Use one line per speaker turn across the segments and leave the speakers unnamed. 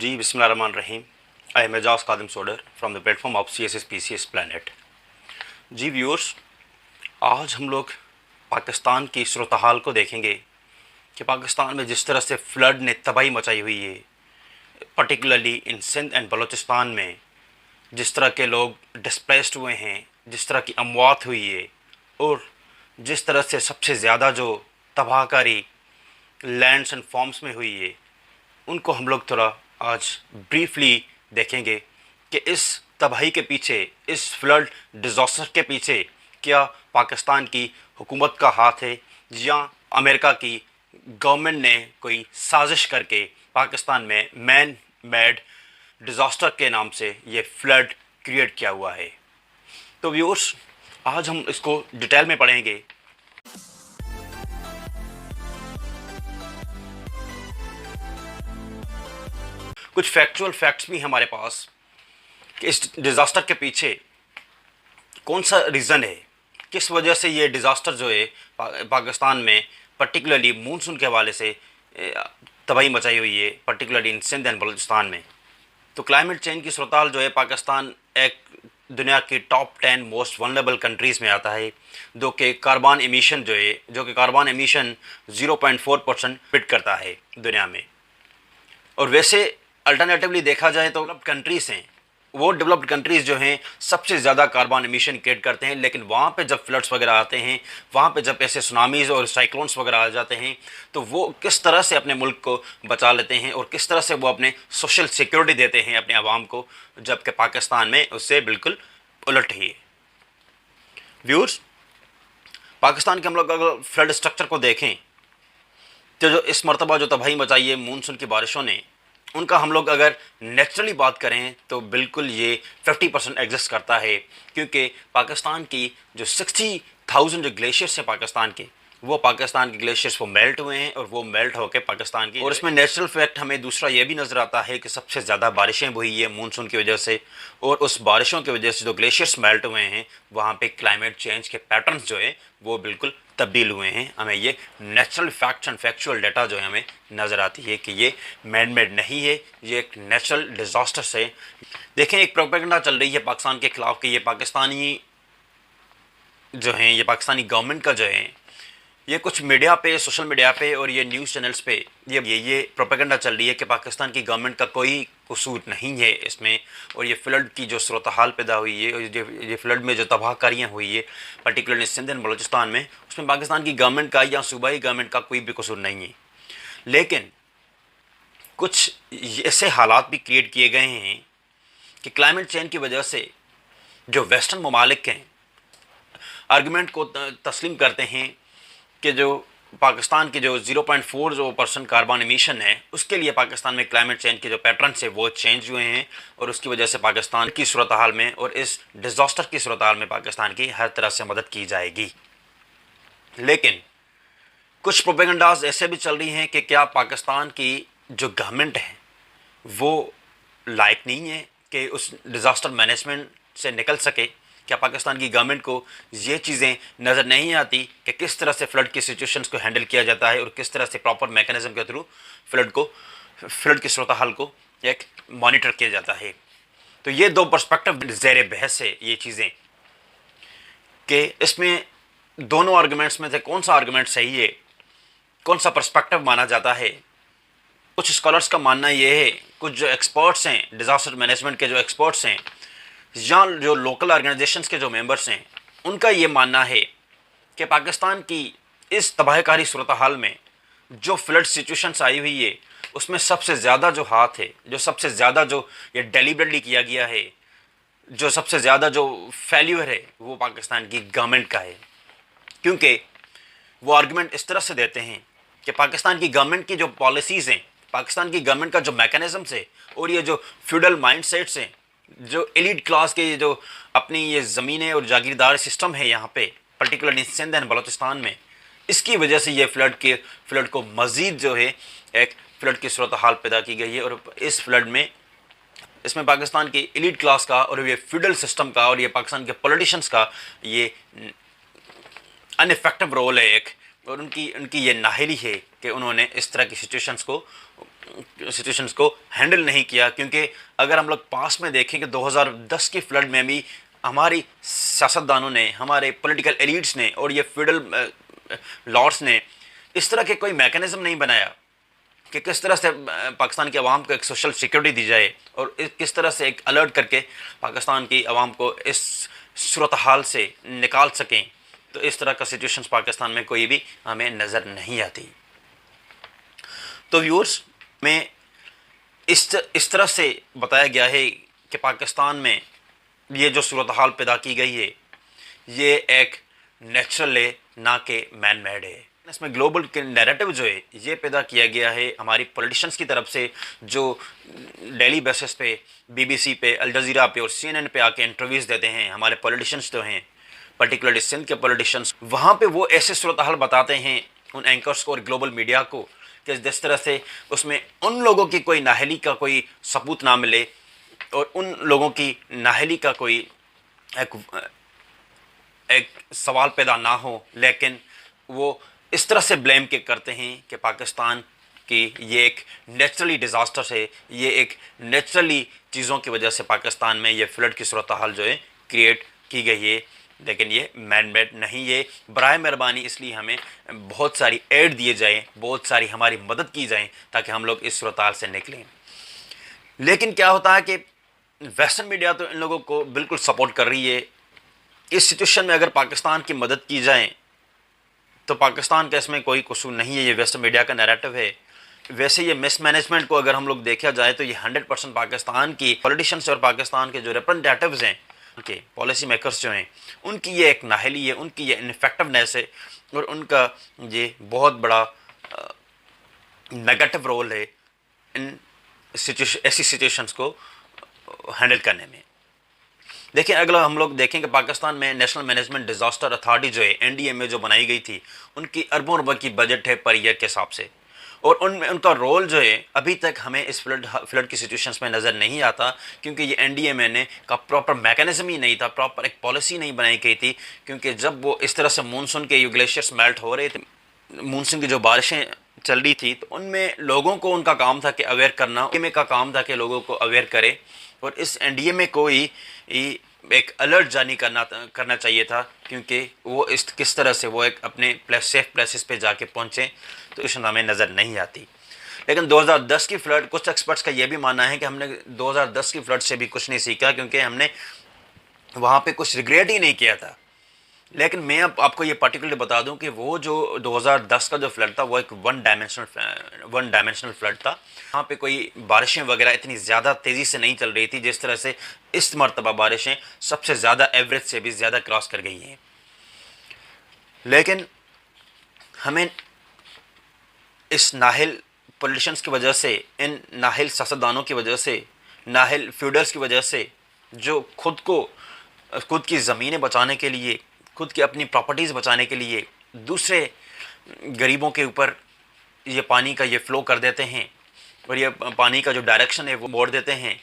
जी बिस्मिल्लाहिर्रहमानिर्रहीम। I am Ejaz Qadim Sodar from the platform of CSS PCS planet. जी viewers, आज हम लोग पाकिस्तान की सूरत हाल को देखेंगे कि पाकिस्तान में जिस तरह से फ्लड ने तबाही मचाई हुई है, particularly in Sindh and Balochistan में जिस तरह के लोग डिस्प्लेस्ड हुए हैं, जिस तरह की अमवात हुई है और जिस तरह से सबसे ज़्यादा जो तबाहकारी लैंड्स एंड फॉर्म्स में हुई है, उनको हम लोग थोड़ा आज ब्रीफली देखेंगे कि इस तबाही के पीछे, इस फ्लड डिज़ास्टर के पीछे क्या पाकिस्तान की हुकूमत का हाथ है या अमेरिका की गवर्नमेंट ने कोई साजिश करके पाकिस्तान में मैन मेड डिज़ास्टर के नाम से ये फ्लड क्रिएट किया हुआ है। तो व्यूअर्स, आज हम इसको डिटेल में पढ़ेंगे। कुछ फैक्चुअल फैक्ट्स भी हमारे पास कि इस डिज़ास्टर के पीछे कौन सा रीज़न है, किस वजह से ये डिज़ास्टर जो है पाकिस्तान में पर्टिकुलरली मानसून के हवाले से तबाही मचाई हुई है, particularly in Sindh and Balochistan में। तो क्लाइमेट चेंज की सूरत हाल जो है, पाकिस्तान एक दुनिया की टॉप 10 मोस्ट वनरेबल कंट्रीज़ में आता है, जो कि कार्बन एमिशन 0.4% पिट करता है दुनिया में। और वैसे अल्टरनेटिवली देखा जाए तो डेवलप्ड कंट्रीज़ हैं, वो डेवलप्ड कंट्रीज़ जो हैं सबसे ज़्यादा कार्बन एमिशन क्रिएट करते हैं, लेकिन वहाँ पे जब फ्लड्स वगैरह आते हैं, वहाँ पे जब ऐसे सुनामीज़ और साइक्लोन्स वगैरह आ जाते हैं, तो वो किस तरह से अपने मुल्क को बचा लेते हैं और किस तरह से वो अपने सोशल सिक्योरिटी देते हैं अपने आवाम को, जबकि पाकिस्तान में उससे बिल्कुल उलट ही है। व्यूअर्स, पाकिस्तान के हम लोग अगर फ्लड स्ट्रक्चर को देखें तो जो इस मरतबा जो तबाही मचाई है मानसून की बारिशों ने, उनका हम लोग अगर नेचुरली बात करें तो बिल्कुल ये 50% एग्जिस्ट करता है, क्योंकि पाकिस्तान की जो 60,000 जो ग्लेशियर्स हैं पाकिस्तान के, वो पाकिस्तान के ग्लेशियर्स वो मेल्ट हुए हैं और वो मेल्ट होकर पाकिस्तान की, और इसमें नेचुरल फैक्ट हमें दूसरा ये भी नज़र आता है कि सबसे ज़्यादा बारिशें हुई है मानसून की वजह से, और उस बारिशों की वजह से जो ग्लेशियर्स मेल्ट हुए हैं, वहाँ पे क्लाइमेट चेंज के पैटर्न्स जो है वो बिल्कुल तब्दील हुए हैं। हमें ये natural facts and factual data जो है हमें नज़र आती है कि ये मैन मेड नहीं है, ये एक नेचुरल डिज़ास्टर है। देखें, एक प्रोपेगेंडा चल रही है पाकिस्तान के ख़िलाफ़ कि ये पाकिस्तानी जो हैं, ये पाकिस्तानी गवर्नमेंट का जो है, ये कुछ मीडिया पे, सोशल मीडिया पे और ये न्यूज़ चैनल्स पे ये प्रोपेगेंडा चल रही है कि पाकिस्तान की गवर्नमेंट का कोई कसूर नहीं है इसमें, और ये फ्लड की जो सूरत हाल पैदा हुई है और ये फ्लड में जो तबाहकारियाँ हुई है पर्टिकुलरली सिंध एंड बलूचिस्तान में, उसमें पाकिस्तान की गवर्नमेंट का या सूबाई गवर्नमेंट का कोई भी कसूर नहीं है। लेकिन कुछ ऐसे हालात भी क्रिएट किए गए हैं कि क्लाइमेट चेंज की वजह से जो वेस्टर्न ममालिक हैं आर्गूमेंट को तस्लीम करते हैं कि जो पाकिस्तान के जो 0.4% कार्बन एमिशन है, उसके लिए पाकिस्तान में क्लाइमेट चेंज के जो पैटर्न है वो चेंज हुए हैं, और उसकी वजह से पाकिस्तान की सूरत हाल में और इस डिज़ास्टर की सूरत हाल में पाकिस्तान की हर तरह से मदद की जाएगी। लेकिन कुछ प्रोपेगेंडाज ऐसे भी चल रही हैं कि क्या पाकिस्तान की जो गवर्नमेंट है वो लायक नहीं है कि उस डिज़ास्टर मैनेजमेंट से निकल सके। क्या पाकिस्तान की गवर्नमेंट को ये चीज़ें नज़र नहीं आती कि किस तरह से फ्लड की सिचुएशंस को हैंडल किया जाता है और किस तरह से प्रॉपर मैकेनिज्म के थ्रू फ्लड की सूरत हाल को एक मॉनिटर किया जाता है। तो ये दो पर्सपेक्टिव ज़ेर बहस है ये चीज़ें, कि इसमें दोनों आर्गूमेंट्स में से कौन सा आर्गूमेंट सही है, कौन सा पर्सपेक्टिव माना जाता है। कुछ स्कॉलर्स का मानना ये है, कुछ जो एक्सपर्ट्स हैं, डिज़ास्टर मैनेजमेंट के जो एक्सपर्ट्स हैं या जो लोकल ऑर्गेनाइजेशंस के जो मेंबर्स हैं, उनका ये मानना है कि पाकिस्तान की इस तबाहकारी सूरत हाल में जो फ्लड सिचुएशंस आई हुई है, उसमें सबसे ज़्यादा जो हाथ है, जो सबसे ज़्यादा जो ये डेलिबरेटली किया गया है, जो सबसे ज़्यादा जो फेल्यूर है, वो पाकिस्तान की गवर्नमेंट का है। क्योंकि वो आर्गूमेंट इस तरह से देते हैं कि पाकिस्तान की गवर्नमेंट की जो पॉलिसीज़ हैं, पाकिस्तान की गवर्नमेंट का जो मैकेनिज़म्स है और ये जो फ्यूडल माइंडसेट्स हैं, जो एलिट क्लास के जो अपनी ये ज़मीनें और जागीरदार सिस्टम है यहाँ पे पर्टिकुलरली सिंध एंड बलूचिस्तान में, इसकी वजह से ये फ्लड को मज़ीद जो है एक फ्लड की सूरत हाल पैदा की गई है। और इस फ्लड में इसमें पाकिस्तान की एलिट क्लास का और ये फ्यूडल सिस्टम का और ये पाकिस्तान के पॉलिटिशियंस का ये अनइफेक्टिव रोल है एक, और उनकी ये नाहली है कि उन्होंने इस तरह की सिचुएशंस को सिचुएशंस को हैंडल नहीं किया। क्योंकि अगर हम लोग पास में देखें कि 2010 की फ्लड में भी हमारी सियासतदानों ने, हमारे पॉलिटिकल एलिट्स ने और ये फेडरल लॉर्ड्स ने इस तरह के कोई मैकेनिज्म नहीं बनाया कि किस तरह से पाकिस्तान की आवाम को एक सोशल सिक्योरिटी दी जाए और किस तरह से एक अलर्ट करके पाकिस्तान की आवाम को इस सूरत हाल से निकाल सकें। तो इस तरह का सिचुएशंस पाकिस्तान में कोई भी हमें नज़र नहीं आती। तो व्यूअर्स में इस तरह से बताया गया है कि पाकिस्तान में ये जो सूरत हाल पैदा की गई है ये एक नेचुरल है, ना कि मैन मेड है। इसमें ग्लोबल के नैरेटिव जो है ये पैदा किया गया है हमारी पॉलिटिशियंस की तरफ से, जो डेली बेसिस पे BBC पे, अल जज़ीरा पे और CNN पे आके इंटरव्यूज़ देते हैं। हमारे पॉलिटिशियंस जो हैं, पर्टिकुलरली सिंध के पॉलिटिशियंस, वहाँ पे वो ऐसे सूरत हाल बताते हैं उन एंकर्स को और ग्लोबल मीडिया को कि जिस तरह से उसमें उन लोगों की कोई नाअहली का कोई सबूत ना मिले और उन लोगों की नाअहली का कोई एक सवाल पैदा ना हो, लेकिन वो इस तरह से ब्लेम के करते हैं कि पाकिस्तान की ये एक नेचुरली डिज़ास्टर है, ये एक नेचुरली चीज़ों की वजह से पाकिस्तान में ये फ्लड की सूरत हाल जो है क्रिएट की गई है, लेकिन ये मैन मेड नहीं। ये बराए मेहरबानी इसलिए हमें बहुत सारी एड दिए जाएँ, बहुत सारी हमारी मदद की जाए ताकि हम लोग इस सूरत हाल से निकलें। लेकिन क्या होता है कि वेस्टर्न मीडिया तो इन लोगों को बिल्कुल सपोर्ट कर रही है। इस सिचुएशन में अगर पाकिस्तान की मदद की जाए तो पाकिस्तान का इसमें कोई कसूर नहीं है, ये वेस्टर्न मीडिया का नैरेटिव है। वैसे ये मिसमैनेजमेंट को अगर हम लोग देखा जाए तो ये 100% पाकिस्तान की पॉलिटिशियंस और पाकिस्तान के जो रिप्रेजेंटेटिव्स हैं, उनके पॉलिसी मेकर्स जो हैं, उनकी ये एक नाहली है, उनकी ये इनफेक्टिवनेस है और उनका ये बहुत बड़ा नेगेटिव रोल है इन ऐसी सिचुएशंस को हैंडल करने में। देखिए, अगला हम लोग देखें कि पाकिस्तान में नेशनल मैनेजमेंट डिज़ास्टर अथॉरिटी जो है NDA में जो बनाई गई थी, उनकी अरबों रुपए की बजट है पर ईयर के हिसाब से, और उनमें उनका रोल जो है अभी तक हमें इस फ्लड की सिचुएशंस में नज़र नहीं आता, क्योंकि ये NDA में का प्रॉपर मैकेनिज्म ही नहीं था, प्रॉपर एक पॉलिसी नहीं बनाई गई थी। क्योंकि जब वो इस तरह से मानसून के ग्लेशियर्स मेल्ट हो रहे थे, मानसून की जो बारिशें चल रही थी, तो उनमें लोगों को उनका काम था कि अवेयर करना, में का काम था कि लोगों को अवेयर करे, और इस NDA में कोई एक अलर्ट जारी करना चाहिए था, क्योंकि वो इस किस तरह से वो एक अपने सेफ प्लेसेस पे जाके पहुँचे, तो इस हमें नज़र नहीं आती। लेकिन 2010 की फ्लड, कुछ एक्सपर्ट्स का ये भी मानना है कि हमने 2010 की फ्लड से भी कुछ नहीं सीखा, क्योंकि हमने वहाँ पे कुछ रिग्रेट ही नहीं किया था। लेकिन मैं अब आपको ये पर्टिकुलरली बता दूं कि वो जो 2010 का जो फ्लड था वो एक वन डायमेंशनल फ्लड था। वहाँ पे कोई बारिशें वगैरह इतनी ज़्यादा तेज़ी से नहीं चल रही थी जिस तरह से इस मरतबा बारिशें सबसे ज़्यादा एवरेज से भी ज़्यादा क्रॉस कर गई हैं। लेकिन हमें इस नाहिल पॉलिटिशियंस की वजह से, इन नाहिल सियासतदानों की वजह से, नाहिल फ्यूडर्स की वजह से, जो खुद की ज़मीनें बचाने के लिए, खुद की अपनी प्रॉपर्टीज़ बचाने के लिए दूसरे गरीबों के ऊपर ये पानी का ये फ़्लो कर देते हैं और ये पानी का जो डायरेक्शन है वो मोड़ देते हैं,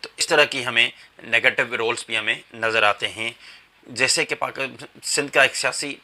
तो इस तरह की हमें नेगेटिव रोल्स भी हमें नज़र आते हैं। जैसे कि सिंध का एक सियासी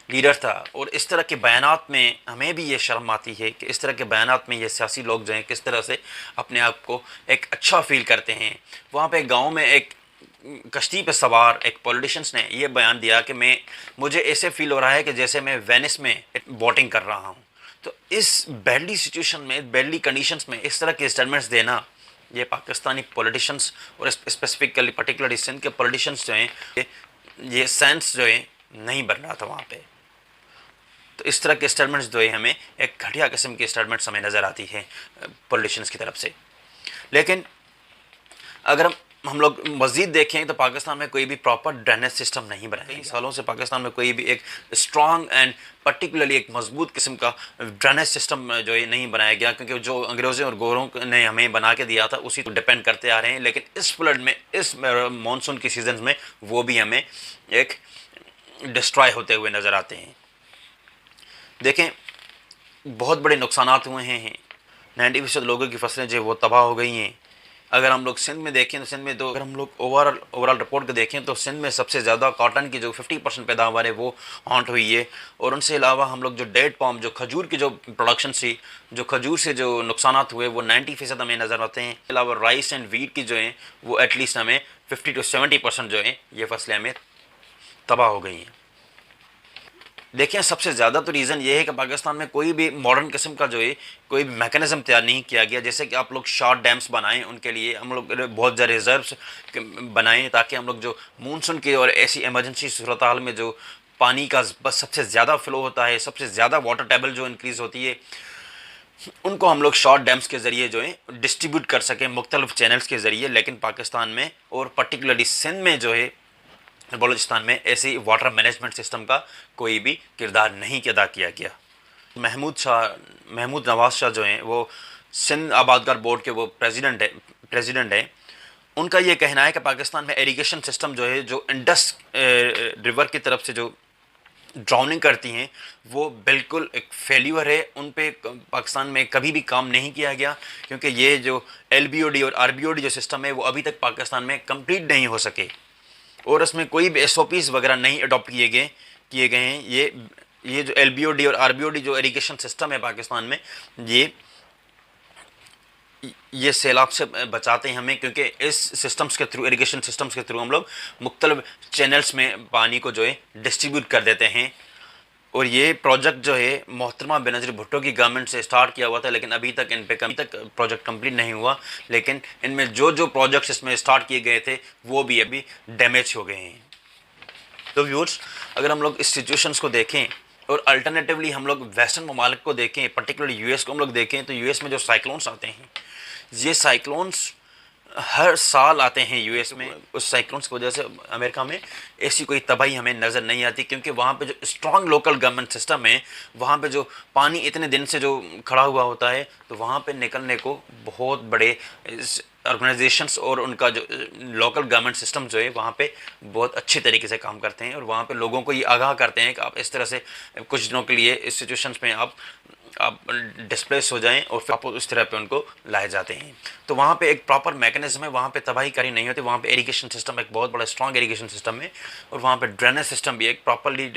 लीडर था, और इस तरह के बयानात में हमें भी ये शर्म आती है कि इस तरह के बयानात में ये सियासी लोग जो हैं किस तरह से अपने आप को एक अच्छा फील करते हैं। वहाँ पे गांव में एक कश्ती पे सवार एक पॉलिटिशियंस ने ये बयान दिया कि मुझे ऐसे फील हो रहा है कि जैसे मैं वेनिस में बोटिंग कर रहा हूँ। तो इस बैडली सिचुएशन में, बैडली कंडीशंस में इस तरह के स्टेटमेंट्स देना, ये पाकिस्तानी पॉलिटिशियंस और स्पेसिफिकली पर्टिकुलरली सिंध के पॉलिटिशियंस जो हैं, ये सेंस जो है नहीं बन रहा था वहाँ पे। तो इस तरह के स्टेटमेंट्स जो है हमें एक घटिया किस्म के स्टेटमेंट्स हमें नज़र आती है पॉलिटिशियंस की तरफ से। लेकिन अगर हम लोग मज़ीद देखें तो पाकिस्तान में कोई भी प्रॉपर ड्रेनेज सिस्टम नहीं बनाया। कई सालों से पाकिस्तान में कोई भी एक स्ट्रॉन्ग एंड पर्टिकुलरली एक मजबूत किस्म का ड्रेनेज सिस्टम जो है नहीं बनाया गया, क्योंकि जो अंग्रेज़ों और गोरों ने हमें बना के दिया था उसी को डिपेंड करते आ रहे हैं। लेकिन इस फ्लड में, इस मानसून की सीजन में वो भी हमें एक डिस्ट्रॉय होते हुए नज़र आते हैं। देखें, बहुत बड़े नुकसान हुए हैं, 90% लोगों की फसलें जो वो तबाह हो गई हैं। अगर हम लोग सिंध में देखें तो सिंध में तो अगर हम लोग ओवरऑल रिपोर्ट को देखें तो सिंध में सबसे ज़्यादा कॉटन की जो 50% पैदावार है वो हॉन्ट हुई है। और उनसे अलावा हम लोग जो डेट पाम, जो खजूर की जो प्रोडक्शन थी, जो खजूर से जो नुकसानात हुए वो 90% हमें नज़र आते हैं। इसके अलावा राइस एंड वीट की जो है वो एटलीस्ट हमें 50 to 70% जो है ये फसलें हमें तबाह हो गई हैं। देखिए सबसे ज़्यादा तो रीज़न ये है कि पाकिस्तान में कोई भी मॉडर्न किस्म का जो है कोई भी मैकेनिज्म तैयार नहीं किया गया। जैसे कि आप लोग शॉर्ट डैम्स बनाएं, उनके लिए हम लोग बहुत ज़्यादा रिजर्व्स बनाएं ताकि हम लोग जो मानसून के और ऐसी इमरजेंसी सूरत हाल में जो पानी का बस सबसे ज़्यादा फ्लो होता है, सबसे ज़्यादा वाटर टेबल जो इंक्रीज़ होती है, उनको हम लोग शॉर्ट डैम्स के ज़रिए जो है डिस्ट्रीब्यूट कर सकें मुख्तलिफ चैनल्स के ज़रिए। लेकिन पाकिस्तान में और पर्टिकुलरली सिंध में जो है, बलूचिस्तान में ऐसी वाटर मैनेजमेंट सिस्टम का कोई भी किरदार नहीं अदा किया गया। महमूद नवाज शाह जो हैं वो सिंध आबादगार बोर्ड के वो प्रेसिडेंट हैं। उनका ये कहना है कि पाकिस्तान में इरिगेशन सिस्टम जो है, जो इंडस रिवर की तरफ से जो ड्राउनिंग करती हैं, वो बिल्कुल एक फेल्यूर है। उन पे पाकिस्तान में कभी भी काम नहीं किया गया, क्योंकि ये जो LBOD और RBOD जो सिस्टम है वो अभी तक पाकिस्तान में कंप्लीट नहीं हो सके और उसमें कोई भी SOPs वगैरह नहीं अडॉप्ट किए गए हैं। ये जो LBOD और RBOD जो इरिगेशन सिस्टम है पाकिस्तान में, ये सैलाब से बचाते हैं हमें, क्योंकि इस सिस्टम्स के थ्रू, इरिगेशन सिस्टम्स के थ्रू हम लोग मुख्तलिफ चैनल्स में पानी को जो है डिस्ट्रीब्यूट कर देते हैं। और ये प्रोजेक्ट जो है मोहतरमा बेनज़ीर भुट्टो की गवर्नमेंट से स्टार्ट किया हुआ था, लेकिन अभी तक प्रोजेक्ट कंप्लीट नहीं हुआ। लेकिन इनमें जो प्रोजेक्ट्स इसमें स्टार्ट किए गए थे वो भी अभी डैमेज हो गए हैं। तो व्यूअर्स, अगर हम लोग इस सिचुएशंस को देखें और अल्टरनेटिवली हम लोग वेस्टर्न ममालिक को देखें, पर्टिकुलरली US को हम लोग देखें, तो US में जो साइक्लोन्स आते हैं, ये साइक्लोन्स हर साल आते हैं US में। उस साइक्लोन्स की वजह से अमेरिका में ऐसी कोई तबाही हमें नज़र नहीं आती, क्योंकि वहाँ पे जो स्ट्रॉन्ग लोकल गवर्नमेंट सिस्टम है, वहाँ पे जो पानी इतने दिन से जो खड़ा हुआ होता है, तो वहाँ पे निकलने को बहुत बड़े ऑर्गेनाइजेशंस और उनका जो लोकल गवर्नमेंट सिस्टम जो है वहाँ पे बहुत अच्छे तरीके से काम करते हैं। और वहाँ पे लोगों को ये आगाह करते हैं कि आप इस तरह से कुछ दिनों के लिए इस सिचुएशंस में आप डिस्प्लेस हो जाएं और फिर आप उस तरह पे उनको लाए जाते हैं। तो वहाँ पे एक प्रॉपर मैकेनिज्म है, वहाँ पे तबाही करी नहीं होती। वहाँ पे इरिगेशन सिस्टम एक बहुत बड़ा स्ट्रॉन्ग इरिगेशन सिस्टम है और वहाँ पे ड्रेनेज सिस्टम भी एक प्रॉपरली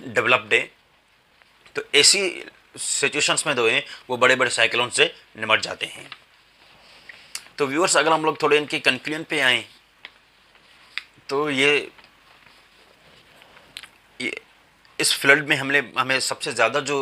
डेवलप्ड है। तो ऐसी सिचुएशंस में जो है वो बड़े बड़े साइक्लोन से निमट जाते हैं। तो व्यूअर्स, अगर हम लोग थोड़े इनके कंक्लूजन पे आएँ तो ये इस फ्लड में हमें सबसे ज़्यादा जो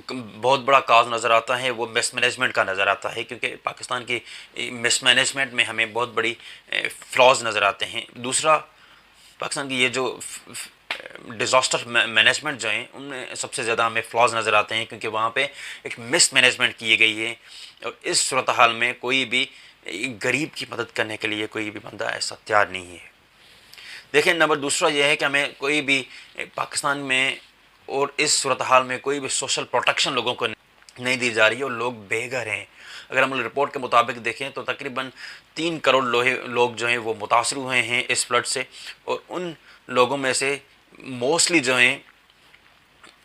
बहुत बड़ा काज नज़र आता है वो मिसमैनेजमेंट का नज़र आता है, क्योंकि पाकिस्तान की मिसमैनेजमेंट में हमें बहुत बड़ी फ्लॉज नज़र आते हैं। दूसरा, पाकिस्तान की ये जो डिज़ास्टर मैनेजमेंट जो है उनमें सबसे ज़्यादा हमें फ्लॉज नज़र आते हैं, क्योंकि वहाँ पे एक मिसमैनेजमेंट की गई है। और इस सूरत हाल में कोई भी गरीब की मदद करने के लिए कोई भी बंदा ऐसा तैयार नहीं है। देखिए, नंबर दूसरा यह है कि हमें कोई भी पाकिस्तान में और इस सूरत हाल में कोई भी सोशल प्रोटेक्शन लोगों को नहीं दी जा रही है और लोग बेघर हैं। अगर हम रिपोर्ट के मुताबिक देखें तो तकरीबन 3 करोड़ लोग जो हैं वो मुतासर हुए हैं इस फ्लड से, और उन लोगों में से मोस्टली जो हैं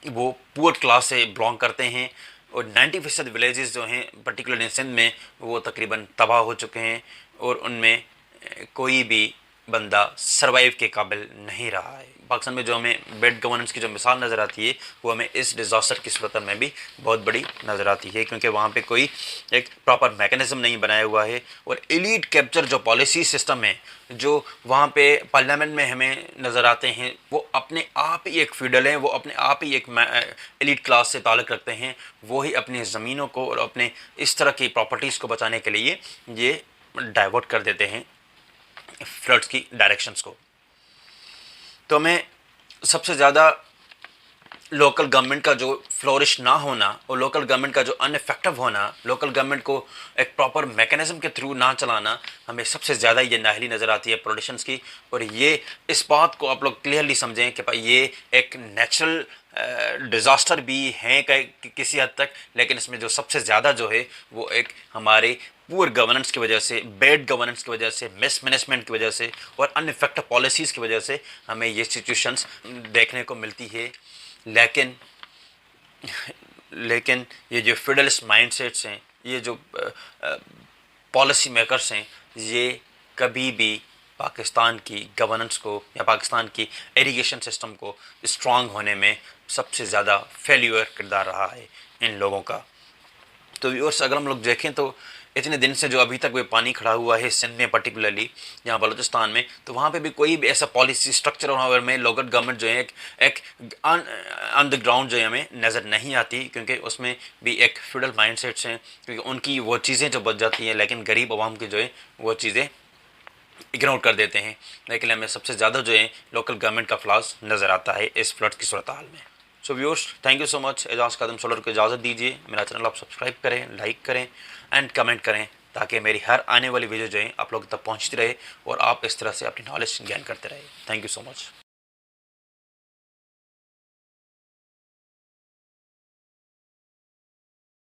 वो पुअर क्लास से बिलोंग करते हैं। और 90% विलेजेस जो हैं पर्टिकुलरली सिंध में वो तकरीबन तबाह हो चुके हैं और उनमें कोई भी बंदा सरवाइव के काबिल नहीं रहा है। पाकिस्तान में जो हमें बेड गवर्नेंस की जो मिसाल नज़र आती है वो हमें इस डिज़ास्टर की सूरत में भी बहुत बड़ी नज़र आती है, क्योंकि वहाँ पे कोई एक प्रॉपर मैकेनिज्म नहीं बनाया हुआ है। और एलीट कैप्चर जो पॉलिसी सिस्टम है जो वहाँ पे पार्लियामेंट में हमें नज़र आते हैं, वो अपने आप ही एक फ्यूडल हैं, वो अपने आप ही एक एलीट क्लास से ताल्लुक़ रखते हैं। वो ही अपनी ज़मीनों को और अपने इस तरह की प्रॉपर्टीज़ को बचाने के लिए ये डाइवर्ट कर देते हैं फ्लड्स की डायरेक्शंस को। तो हमें सबसे ज़्यादा लोकल गवर्नमेंट का जो फ्लोरिश ना होना और लोकल गवर्नमेंट का जो अनइफेक्टिव होना, लोकल गवर्नमेंट को एक प्रॉपर मैकेनिज्म के थ्रू ना चलाना, हमें सबसे ज़्यादा ये नाअहली नज़र आती है पॉलिटिशियंस की। और ये इस बात को आप लोग क्लियरली समझें कि भाई ये एक नेचुरल डिज़ास्टर भी हैं किसी हद तक, लेकिन इसमें जो सबसे ज़्यादा जो है वो एक हमारे पुअर गवर्नेंस की वजह से, बैड गवर्नेंस की वजह से, मिसमैनेजमेंट की वजह से और अनइफेक्टिव पॉलिसीज़ की वजह से हमें ये सिचुएशंस देखने को मिलती है। लेकिन ये जो फेडरलिस्ट माइंडसेट्स हैं, ये जो पॉलिसी मेकर्स हैं, ये कभी भी पाकिस्तान की गवर्नेंस को या पाकिस्तान की इरिगेशन सिस्टम को स्ट्रांग होने में सबसे ज़्यादा फेल्यूर किरदार रहा है इन लोगों का। तो व्यूअर्स, अगर हम लोग देखें तो इतने दिन से जो अभी तक वो पानी खड़ा हुआ है सिंध में, पर्टिकुलरली यहाँ बलूचिस्तान में, तो वहाँ पे भी कोई भी ऐसा पॉलिसी स्ट्रक्चर वहाँ में लोकल गवर्नमेंट जो है एक ऑन द ग्राउंड जो है हमें नज़र नहीं आती, क्योंकि उसमें भी एक फ्यूडल माइंडसेट्स हैं, क्योंकि उनकी वो चीज़ें जो बच जाती हैं, लेकिन गरीब आवाम की जो है वो चीज़ें इग्नोर कर देते हैं। लेकिन हमें सबसे ज़्यादा जो है लोकल गवर्नमेंट का फ्लॉज नज़र आता है इस फ्लड की सूरत हाल में। So viewers, thank you so much. Ejaz Qadim सोलर को इजाज़त दीजिए। मेरा चैनल आप सब्सक्राइब करें, लाइक करें एंड कमेंट करें, ताकि मेरी हर आने वाली वीडियो जो है आप लोग तक पहुँचती रहे और आप इस तरह से अपनी नॉलेज गेन करते रहे। Thank you so much.